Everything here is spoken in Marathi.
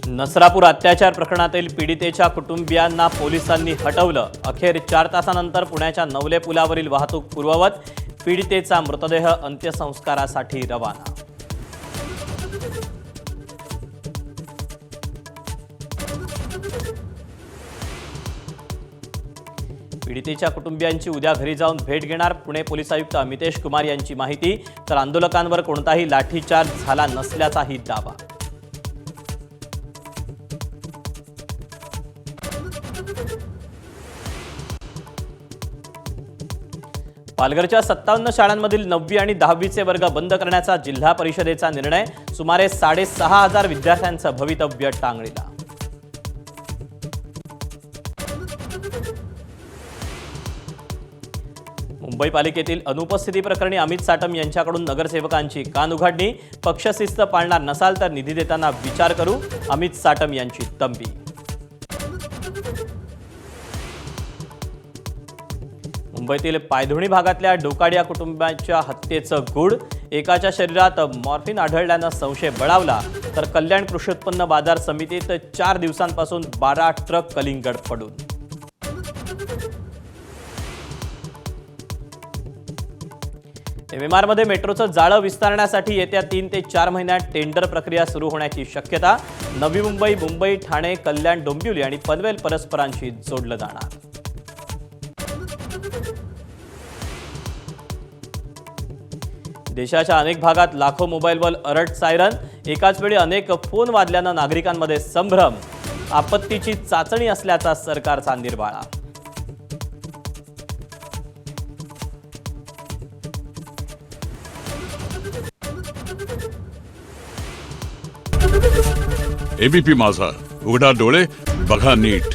नसरापूर अत्याचार प्रकरणातील पीडितेच्या कुटुंबियांना पोलिसांनी हटवलं। अखेर 4 तासानंतर पुण्याच्या नवले पुलावरील वाहतूक पूर्ववत, पीडितेचा मृतदेह अंत्यसंस्कारासाठी रवाना। पीडितेच्या कुटुंबियांची उद्या घरी जाऊन भेट घेणार पुणे पोलीस आयुक्त अमितेश कुमार यांची माहिती। तर आंदोलकांवर कोणताही लाठीचार्ज झाला नसल्याचाही दावा। पालघरच्या 57 शाळांमधील 9वी आणि 10वीचे वर्ग बंद करण्याचा जिल्हा परिषदेचा निर्णय। सुमारे 6,500 विद्यार्थ्यांचं भवितव्य टांगणीला। मुंबई पालिकेतील अनुपस्थिती प्रकरणी अमित साटम यांच्याकडून नगरसेवकांची कानउघाडणी। पक्षशिस्त पाळणार नसाल तर निधी देताना विचार करू, अमित साटम यांची तंबी। मुंबईतील पायधुणी भागातल्या डोकाडिया कुटुंबाच्या हत्येचं गूढ। एकाच्या शरीरात मॉर्फिन आढळल्यानं संशय बळावला। तर कल्याण कृषी उत्पन्न बाजार समितीत 4 दिवसांपासून 12 ट्रक कलिंगड पडून। एमएमआरमध्ये मेट्रोचं जाळं विस्तारण्यासाठी येत्या 3 ते 4 महिन्यात टेंडर प्रक्रिया सुरू होण्याची शक्यता। नवी मुंबई, मुंबई, ठाणे, कल्याण, डोंबिवली आणि पनवेल परस्परांशी जोडलं जाणार। देशाच्या अनेक भागात लाखो मोबाईलवर अलर्ट सायरन। एकाच वेळी अनेक फोन वाजल्यानं नागरिकांमध्ये संभ्रम। आपत्तीची चाचणी असल्याचा सरकारचा निर्वाळा। एबीपी माझा, उघडा डोळे बघा नीट।